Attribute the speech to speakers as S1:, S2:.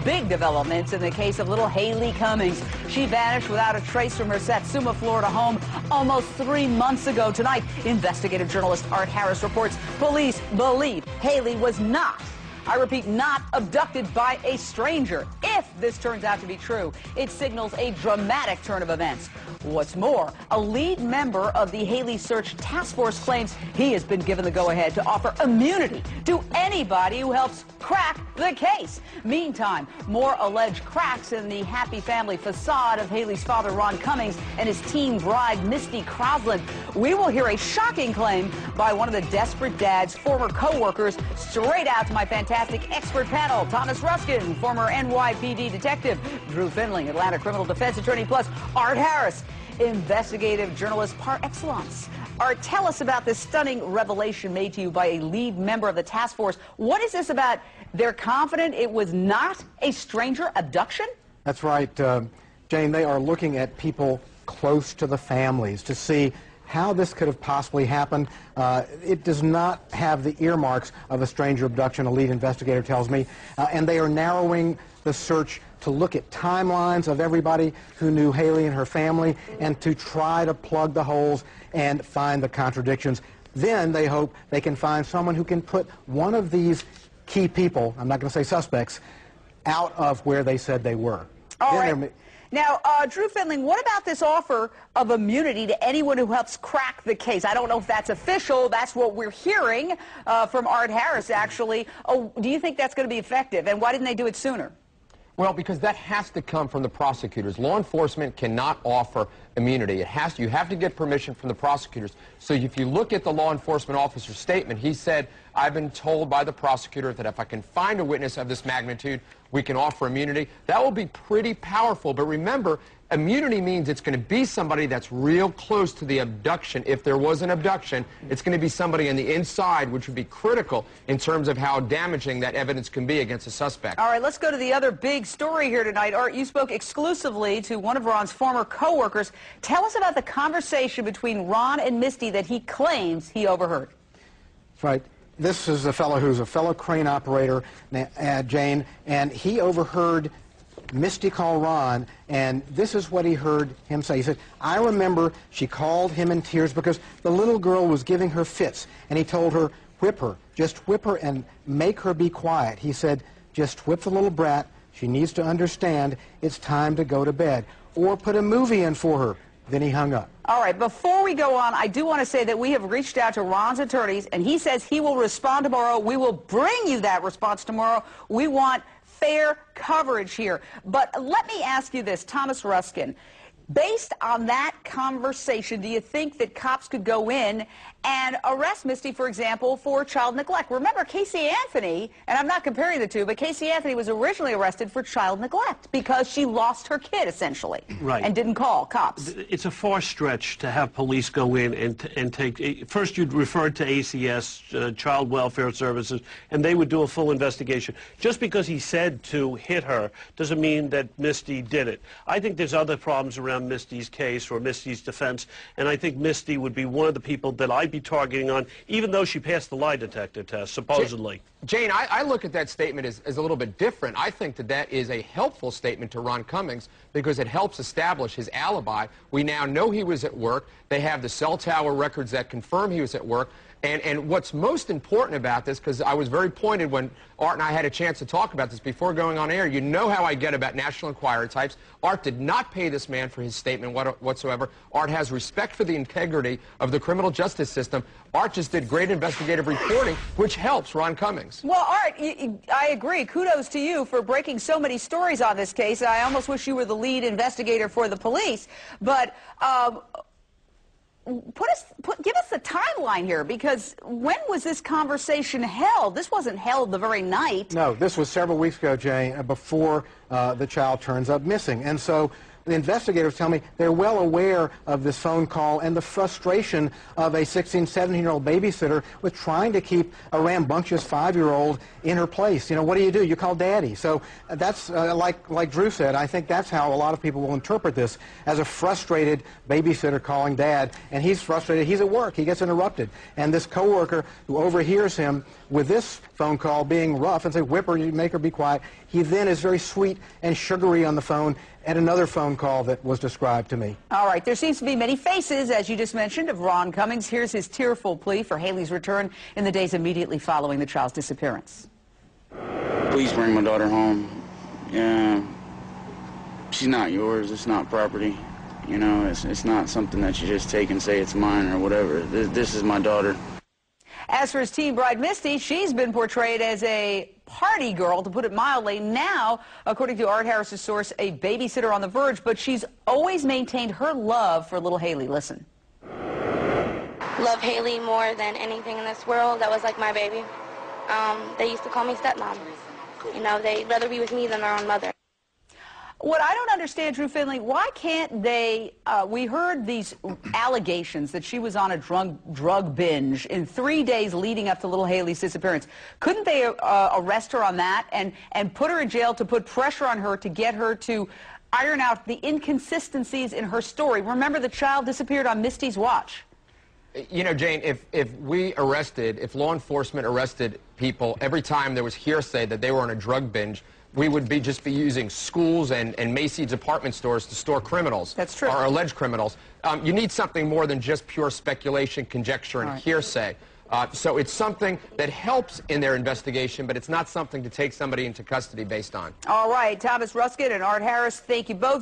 S1: big developments in the case of little Haleigh Cummings. She vanished without a trace from her Satsuma, Florida home almost 3 months ago. Tonight, investigative journalist Art Harris reports police believe Haleigh was not, I repeat, not abducted by a stranger. If this turns out to be true, it signals a dramatic turn of events. What's more, a lead member of the Haleigh Search Task Force claims he has been given the go-ahead to offer immunity to anybody who helps crack the case. Meantime, more alleged cracks in the happy family facade of Haleigh's father, Ron Cummings, and his teen bride, Misty Crosland. We will hear a shocking claim by one of the desperate dad's former co-workers straight out to my fantastic expert panel. Thomas Ruskin, former NYPD detective; Drew Findling, Atlanta criminal defense attorney; plus Art Harris, investigative journalist par excellence. Art, tell us about this stunning revelation made to you by a lead member of the task force. What is this about? They're confident it was not a stranger abduction?
S2: That's right, Jane. They are looking at people close to the families to see how this could have possibly happened. It does not have the earmarks of a stranger abduction, a lead investigator tells me, and they are narrowing the search to look at timelines of everybody who knew Haleigh and her family and to try to plug the holes and find the contradictions. Then they hope they can find someone who can put one of these key people, I'm not going to say suspects, out of where they said they were.
S1: All right. Now, Drew Findling, what about this offer of immunity to anyone who helps crack the case? I don't know if that's official. That's what we're hearing from Art Harris, actually. Oh, do you think that's going to be effective? And why didn't they do it sooner?
S3: Well, because that has to come from the prosecutors. Law enforcement cannot offer immunity. You have to get permission from the prosecutors. So if you look at the law enforcement officer's statement, he said, I've been told by the prosecutor that if I can find a witness of this magnitude, we can offer immunity. That will be pretty powerful. But remember, immunity means it's going to be somebody that's real close to the abduction. If there was an abduction, it's going to be somebody on the inside, which would be critical in terms of how damaging that evidence can be against a suspect.
S1: All right, let's go to the other big story here tonight. Art, you spoke exclusively to one of Ron's former co-workers. Tell us about the conversation between Ron and Misty that he claims he overheard.
S2: That's right. This is a fellow who's a fellow crane operator, Jane, and he overheard Misty call Ron, and this is what he heard him say. He said, I remember she called him in tears because the little girl was giving her fits, and he told her, whip her, just whip her and make her be quiet. He said, just whip the little brat. She needs to understand it's time to go to bed. Or put a movie in for her. Then he hung up.
S1: All right, before we go on, I do want to say that we have reached out to Ron's attorneys, and he says he will respond tomorrow. We will bring you that response tomorrow. We want fair coverage here. But let me ask you this, Thomas Ruskin. Based on that conversation, do you think that cops could go in and arrest Misty, for example, for child neglect? Remember, Casey Anthony, and I'm not comparing the two, but Casey Anthony was originally arrested for child neglect because she lost her kid, essentially,
S4: right,
S1: and didn't call cops.
S4: It's a far stretch to have police go in and take... First, you'd refer to ACS, Child Welfare Services, and they would do a full investigation. Just because he said to hit her doesn't mean that Misty did it. I think there's other problems around Misty's case or Misty's defense, and I think Misty would be one of the people that I'd be targeting on, even though she passed the lie detector test, supposedly.
S3: Jane, I look at that statement as a little bit different. I think that that is a helpful statement to Ron Cummings because it helps establish his alibi. We now know he was at work. They have the cell tower records that confirm he was at work. And what's most important about this, because I was very pointed when Art and I had a chance to talk about this before going on air, you know how I get about National Enquirer types. Art did not pay this man for his statement whatsoever. Art has respect for the integrity of the criminal justice system. Art just did great investigative reporting, which helps Ron Cummings.
S1: Well, Art, I agree. Kudos to you for breaking so many stories on this case. I almost wish you were the lead investigator for the police. But give us the timeline here, because when was this conversation held? This wasn't held the very night.
S2: No, this was several weeks ago, Jane, before the child turns up missing. And so the investigators tell me they're well aware of this phone call and the frustration of a 16, 17-year-old babysitter with trying to keep a rambunctious 5-year-old in her place. You know, what do? You call daddy. So that's, like Drew said, I think that's how a lot of people will interpret this, as a frustrated babysitter calling dad. And he's frustrated. He's at work. He gets interrupted. And this coworker who overhears him with this phone call being rough and say, whip her, you make her be quiet, He then is very sweet and sugary on the phone at another phone call that was described to me.
S1: All right, there seems to be many faces, as you just mentioned, of Ron Cummings. Here's his tearful plea for Haleigh's return in the days immediately following the child's disappearance.
S5: Please bring my daughter home. Yeah, she's not yours. It's not property. You know, it's not something that you just take and say it's mine or whatever. This is my daughter.
S1: As for his teen bride, Misty, she's been portrayed as a party girl, to put it mildly. Now, according to Art Harris's source, a babysitter on the verge, but she's always maintained her love for little Haleigh. Listen.
S6: Love Haleigh more than anything in this world. That was like my baby. They used to call me stepmom. You know, they'd rather be with me than their own mother.
S1: What I don't understand, Drew Finley, why can't they, we heard these allegations that she was on a drug binge in 3 days leading up to little Haleigh's disappearance. Couldn't they arrest her on that and put her in jail to put pressure on her to get her to iron out the inconsistencies in her story? Remember, the child disappeared on Misty's watch.
S3: You know, Jane, if law enforcement arrested people every time there was hearsay that they were on a drug binge, we would just be using schools and Macy's department stores to store criminals.
S1: That's true.
S3: Or alleged criminals. You need something more than just pure speculation, conjecture, and hearsay. So it's something that helps in their investigation, but it's not something to take somebody into custody based on.
S1: All right, Thomas Ruskin and Art Harris, thank you both.